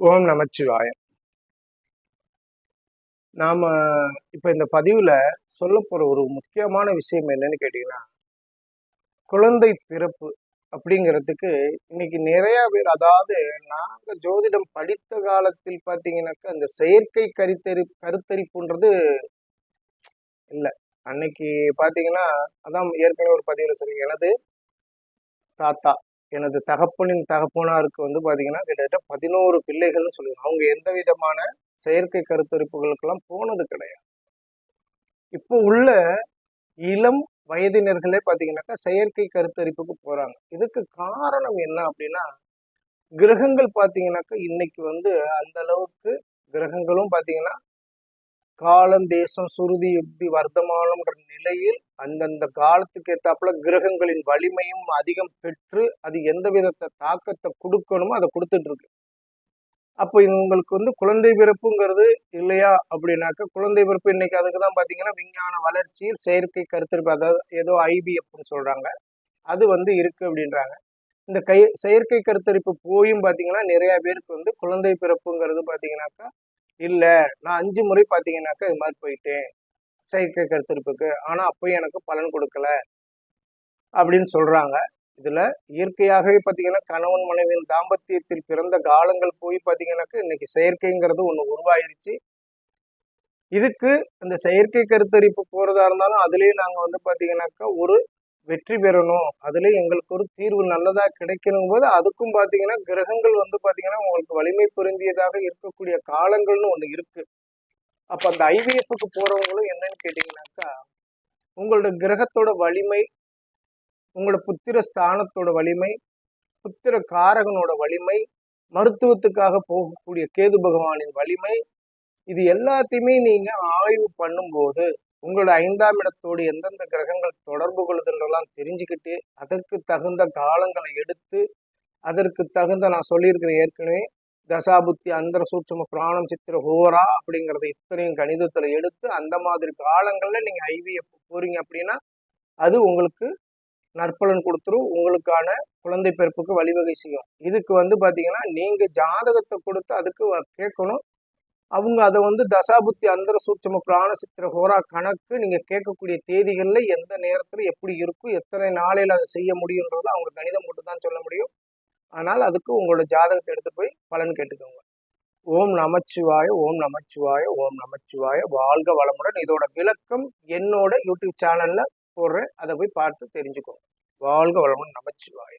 ஓம் நமச்சிவாய. நாம இப்ப இந்த பதிவுல சொல்ல போற ஒரு முக்கியமான விஷயம் என்னன்னு கேட்டீங்கன்னா, குழந்தை பிறப்பு அப்படிங்கிறதுக்கு இன்னைக்கு நிறைய பேர், அதாவது நாங்க ஜோதிடம் படித்த காலத்தில் பாத்தீங்கன்னாக்கா அந்த செயற்கை கருத்தரிப்புன்றது இல்ல. அன்னைக்கு பாத்தீங்கன்னா, அதான் ஏற்கனவே ஒரு பதிவுல சொன்னீங்க, எனது தாத்தா, எனது தகப்பனின் தகப்பனாருக்கு பாத்தீங்கன்னா கிட்டத்தட்ட 11 பிள்ளைகள்னு சொல்லுவாங்க. அவங்க எந்த விதமான செயற்கை கருத்தரிப்புகளுக்கெல்லாம் போனது கிடையாது. இப்போ உள்ள இளம் வயதினர்களே பாத்தீங்கன்னாக்கா செயற்கை கருத்தரிப்புக்கு போறாங்க. இதுக்கு காரணம் என்ன அப்படின்னா, கிரகங்கள் பாத்தீங்கன்னாக்கா இன்னைக்கு அந்த அளவுக்கு கிரகங்களும் பாத்தீங்கன்னா காலம் தேசம் சுருதி யுக்தி வர்த்தமானம்ன்ற நிலையில் அந்தந்த காலத்துக்கு ஏத்தாப்புல கிரகங்களின் வலிமையும் அதிகம் பெற்று அது எந்த விதத்தை தாக்கத்தை கொடுக்கணுமோ அதை கொடுத்துட்டு இருக்கு. அப்போ உங்களுக்கு குழந்தை பிறப்புங்கிறது இல்லையா அப்படின்னாக்க, குழந்தை பிறப்பு இன்னைக்கு அதுக்குதான் பாத்தீங்கன்னா விஞ்ஞான வளர்ச்சியில் செயற்கை கருத்தரிப்பு, அதாவது ஏதோ ஐவிஎஃப்னு சொல்றாங்க, அது இருக்கு அப்படின்றாங்க. இந்த செயற்கை கருத்தரிப்பு போயும் பாத்தீங்கன்னா நிறைய பேருக்கு குழந்தை பிறப்புங்கிறது பாத்தீங்கன்னாக்கா இல்ல, நான் 5 முறை பாத்தீங்கன்னாக்கா இது மாதிரி போயிட்டேன் செயற்கை கருத்தரிப்புக்கு, ஆனா அப்பயும் எனக்கு பலன் கொடுக்கல அப்படின்னு சொல்றாங்க. இதுல இயற்கையாகவே பாத்தீங்கன்னா கணவன் மனைவியின் தாம்பத்தியத்தில் பிறந்த காலங்கள் போய் பாத்தீங்கன்னாக்கா இன்னைக்கு செயற்கைங்கிறது ஒண்ணு உருவாயிருச்சு. இதுக்கு இந்த செயற்கை கருத்தரிப்பு போறதா இருந்தாலும் அதுலயே நாங்க பாத்தீங்கன்னாக்கா ஒரு வெற்றி பெறணும், அதுலயே எங்களுக்கு ஒரு தீர்வு நல்லதா கிடைக்கணும் போது அதுக்கும் பாத்தீங்கன்னா கிரகங்கள் பாத்தீங்கன்னா உங்களுக்கு வலிமை பொருந்தியதாக இருக்கக்கூடிய காலங்கள்னு ஒண்ணு இருக்கு. அப்ப அந்த ஐவிஎஃப்க்கு போறவங்களும் என்னன்னு கேட்டீங்கன்னாக்கா, உங்களோட கிரகத்தோட வலிமை, உங்களோட புத்திர ஸ்தானத்தோட வலிமை, புத்திர காரகனோட வலிமை, மருத்துவத்துக்காக போகக்கூடிய கேது பகவானின் வலிமை, இது எல்லாத்தையுமே நீங்க ஆய்வு பண்ணும்போது உங்களோட 5ஆம் இடத்தோடு எந்தெந்த கிரகங்கள் தொடர்பு கொள்ளுதுன்றெல்லாம் தெரிஞ்சுக்கிட்டு அதற்கு தகுந்த காலங்களை எடுத்து அதற்கு தகுந்த, நான் சொல்லியிருக்கிறேன் ஏற்கனவே, தசாபுத்தி அந்தர சூட்சம பிராணம் சித்திர ஹோரா அப்படிங்கறத இத்தனையும் கணிதத்துல எடுத்து அந்த மாதிரி காலங்கள்ல நீங்க ஐவிஎஃப் போறீங்க அப்படின்னா அது உங்களுக்கு நற்பலன் கொடுத்துரும், உங்களுக்கான குழந்தை பிறப்புக்கு வழிவகை செய்யும். இதுக்கு பாத்தீங்கன்னா நீங்க ஜாதகத்தை கொடுத்து அதுக்கு கேட்கணும். அவங்க அதை தசாபுத்தி அந்தர சூட்சம பிராண சித்திர ஹோரா கணக்கு நீங்க கேட்கக்கூடிய தேதிகள்ல எந்த நேரத்துல எப்படி இருக்கும், எத்தனை நாளையில அதை செய்ய முடியும்ன்றத அவங்க கணிதம் மட்டும் தான் சொல்ல முடியும். அதனால அதுக்கு உங்களோட ஜாதகத்தை எடுத்து போய் பலன் கேட்டுக்கோங்க. ஓம் நமச்சிவாய, ஓம் நமச்சிவாய, ஓம் நமச்சிவாய. வாழ்க வளமுடன். இதோட விளக்கம் என்னோட யூடியூப் சேனல்ல போடுறேன், அதை போய் பார்த்து தெரிஞ்சுக்கோங்க. வாழ்க வளமுடன். நமச்சிவாய.